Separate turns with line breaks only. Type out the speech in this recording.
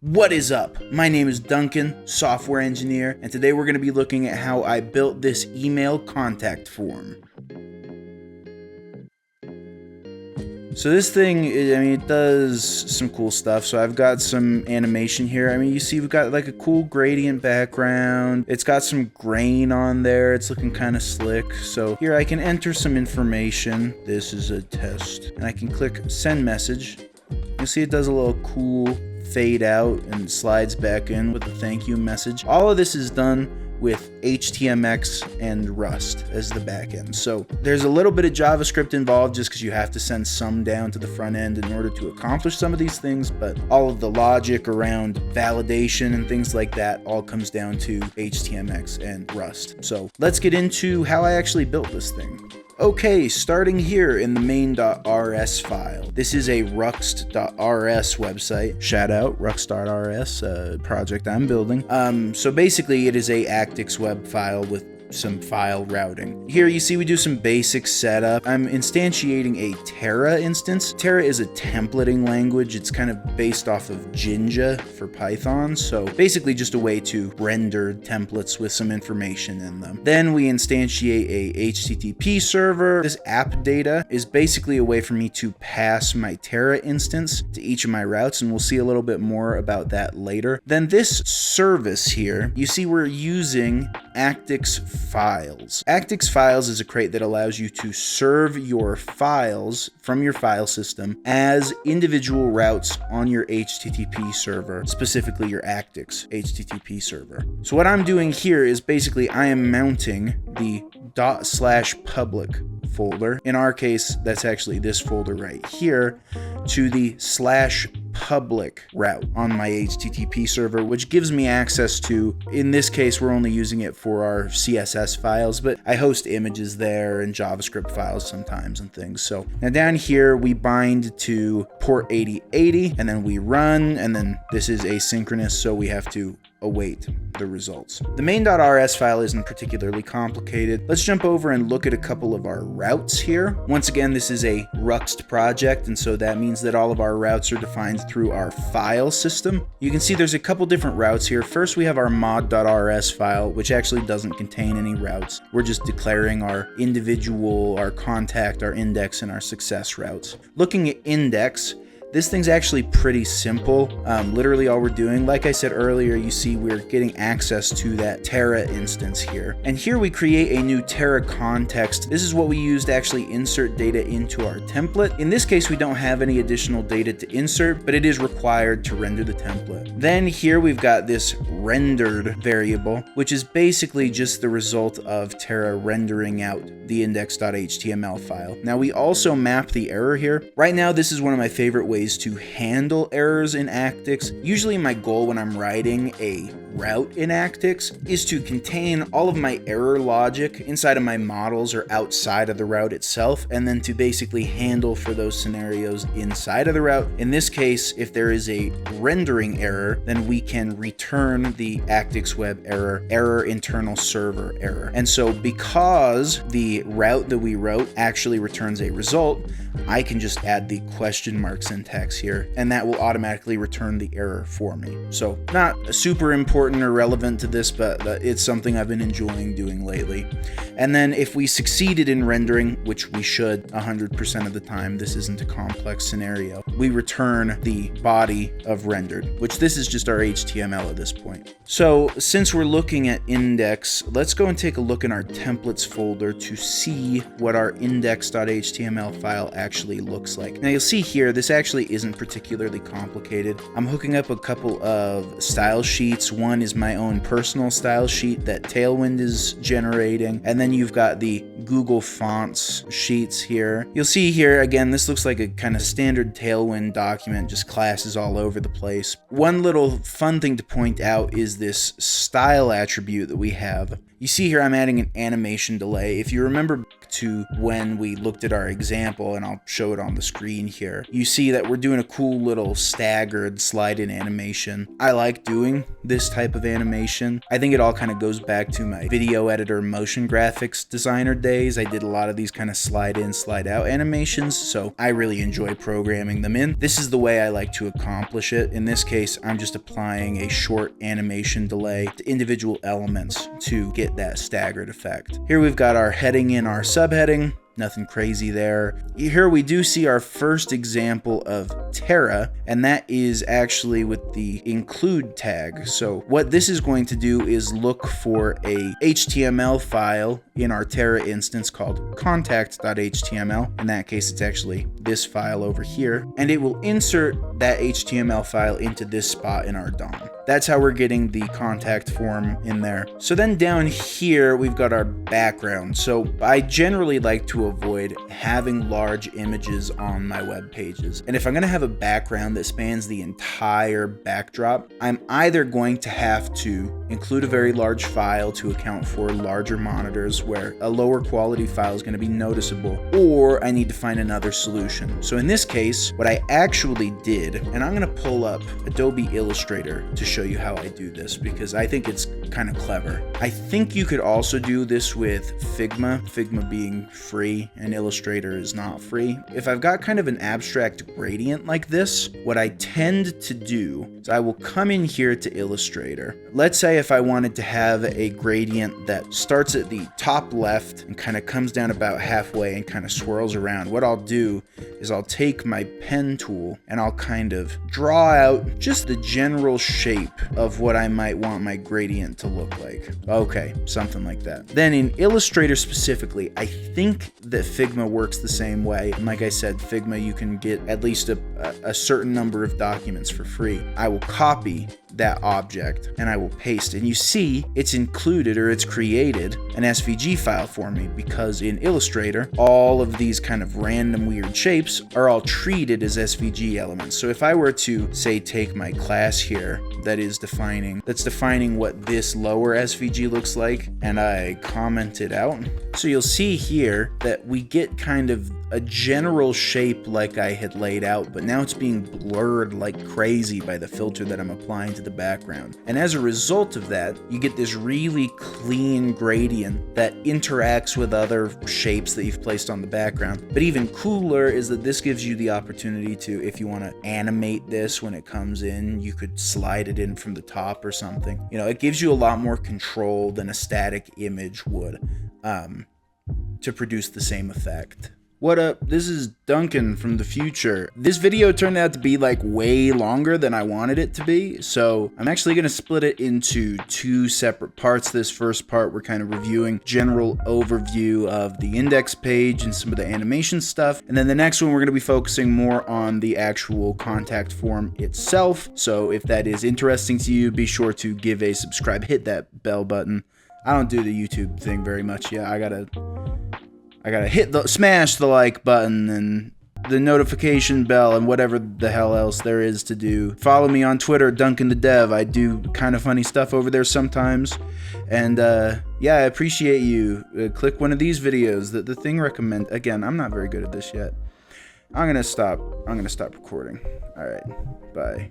What is up? My name is Duncan, software engineer, and today we're going to be looking at how I built this email contact form. So this thing, it does some cool stuff. So I've got some animation here. You see we've got like a cool gradient background. It's got some grain on there. It's looking kind of slick. So here I can enter some information. This is a test. And I can click send message. You'll see it does a little cool fade out and slides back in with a thank you message. All of this is done with HTMX and Rust as the backend. So there's a little bit of JavaScript involved just because you have to send some down to the front end in order to accomplish some of these things, but all of the logic around validation and things like that all comes down to HTMX and Rust. So let's get into how I actually built this thing. Okay, starting here in the main.rs file. This is a rux.rs website. Shout out rux.rs, project I'm building. So basically it is a Actix web file with some file routing. Here you see we do some basic setup. I'm instantiating a Tera instance. Tera is a templating language. It's kind of based off of Jinja for Python. So basically just a way to render templates with some information in them. Then we instantiate a HTTP server. This app data is basically a way for me to pass my Tera instance to each of my routes, and we'll see a little bit more about that later. Then this service here, you see we're using Actix files. Actix files is a crate that allows you to serve your files from your file system as individual routes on your HTTP server, specifically your Actix HTTP server. So what I'm doing here is basically I am mounting the ./public folder. In our case, that's actually this folder right here, to the /public route on my HTTP server, which gives me access to, in this case, we're only using it for our CSS files, but I host images there and JavaScript files sometimes and things. So now down here, we bind to port 8080 and then we run, and then this is asynchronous, so we have to await the results. The main.rs file isn't particularly complicated. Let's jump over and look at a couple of our routes here. Once again, this is a Ruxt project, and so that means that all of our routes are defined through our file system. You can see there's a couple different routes here. First, we have our mod.rs file, which actually doesn't contain any routes. We're just declaring our individual, our contact, our index, and our success routes. Looking at index, this thing's actually pretty simple. Literally all we're doing, like I said earlier, you see we're getting access to that Tera instance here. And here we create a new Tera context. This is what we use to actually insert data into our template. In this case, we don't have any additional data to insert, but it is required to render the template. Then here we've got this rendered variable, which is basically just the result of Tera rendering out the Index.html file. Now we also map the error here. Right now, this is one of my favorite ways to handle errors in Actix. Usually my goal when I'm writing a route in Actix is to contain all of my error logic inside of my models or outside of the route itself, and then to basically handle for those scenarios inside of the route. In this case, if there is a rendering error, then we can return the Actix web error internal server error. And so because the route that we wrote actually returns a result, I can just add the question mark syntax here, and that will automatically return the error for me. So not super important or relevant to this, but it's something I've been enjoying doing lately. And then if we succeeded in rendering, which we should 100% of the time, this isn't a complex scenario, we return the body of rendered, which this is just our HTML at this point. So since we're looking at index, let's go and take a look in our templates folder to see what our index.html file actually looks like. Now you'll see here, this actually isn't particularly complicated. I'm hooking up a couple of style sheets. One is my own personal style sheet that Tailwind is generating, and then you've got the Google Fonts sheets here. You'll see here, again, this looks like a kind of standard Tailwind document, just classes all over the place. One little fun thing to point out is this style attribute that we have. You see here I'm adding an animation delay. If you remember to when we looked at our example, and I'll show it on the screen here, you see that we're doing a cool little staggered slide-in animation. I like doing this type of animation. I think it all kind of goes back to my video editor, motion graphics designer days. I did a lot of these kind of slide-in, slide-out animations, so I really enjoy programming them in. This is the way I like to accomplish it. In this case, I'm just applying a short animation delay to individual elements to get that staggered effect. Here we've got our heading in our subheading. Nothing crazy there. Here we do see our first example of Tera, and that is actually with the include tag. So what this is going to do is look for a HTML file in our Tera instance called contact.html. In that case, it's actually this file over here, and it will insert that HTML file into this spot in our DOM. That's how we're getting the contact form in there. So then down here, we've got our background. So I generally like to avoid having large images on my web pages. And if I'm gonna have a background that spans the entire backdrop, I'm either going to have to include a very large file to account for larger monitors where a lower quality file is gonna be noticeable, or I need to find another solution. So in this case, what I actually did, and I'm gonna pull up Adobe Illustrator to show you how I do this because I think it's kind of clever. I think you could also do this with Figma being free and Illustrator is not free. If I've got kind of an abstract gradient like this, what I tend to do is I will come in here to Illustrator. Let's say if I wanted to have a gradient that starts at the top left and kind of comes down about halfway and kind of swirls around, what I'll do is I'll take my pen tool and I'll kind of draw out just the general shape of what I might want my gradient to look like. Okay, something like that. Then in Illustrator specifically, I think that Figma works the same way. And like I said, Figma, you can get at least a certain number of documents for free. I will copy that object and I will paste, and you see it's included, or it's created an SVG file for me, because in Illustrator all of these kind of random weird shapes are all treated as SVG elements. So if I were to say take my class here that's defining what this lower SVG looks like, and I comment it out, so you'll see here that we get kind of a general shape like I had laid out, but now it's being blurred like crazy by the filter that I'm applying to the background. And as a result of that, you get this really clean gradient that interacts with other shapes that you've placed on the background. But even cooler is that this gives you the opportunity to, if you want to animate this when it comes in, you could slide it in from the top or something. You know, it gives you a lot more control than a static image would to produce the same effect. What up? This is Duncan from the future. This video turned out to be like way longer than I wanted it to be, so I'm actually going to split it into two separate parts. This first part, we're kind of reviewing general overview of the index page and some of the animation stuff, and then the next one we're going to be focusing more on the actual contact form itself. So if that is interesting to you, be sure to give a subscribe, hit that bell button. I don't do the YouTube thing very much yet. I gotta smash the like button and the notification bell and whatever the hell else there is to do. Follow me on Twitter, Duncan the Dev. I do kind of funny stuff over there sometimes. And yeah, I appreciate you. Click one of these videos that the thing recommend. Again, I'm not very good at this yet. I'm gonna stop recording. All right, bye.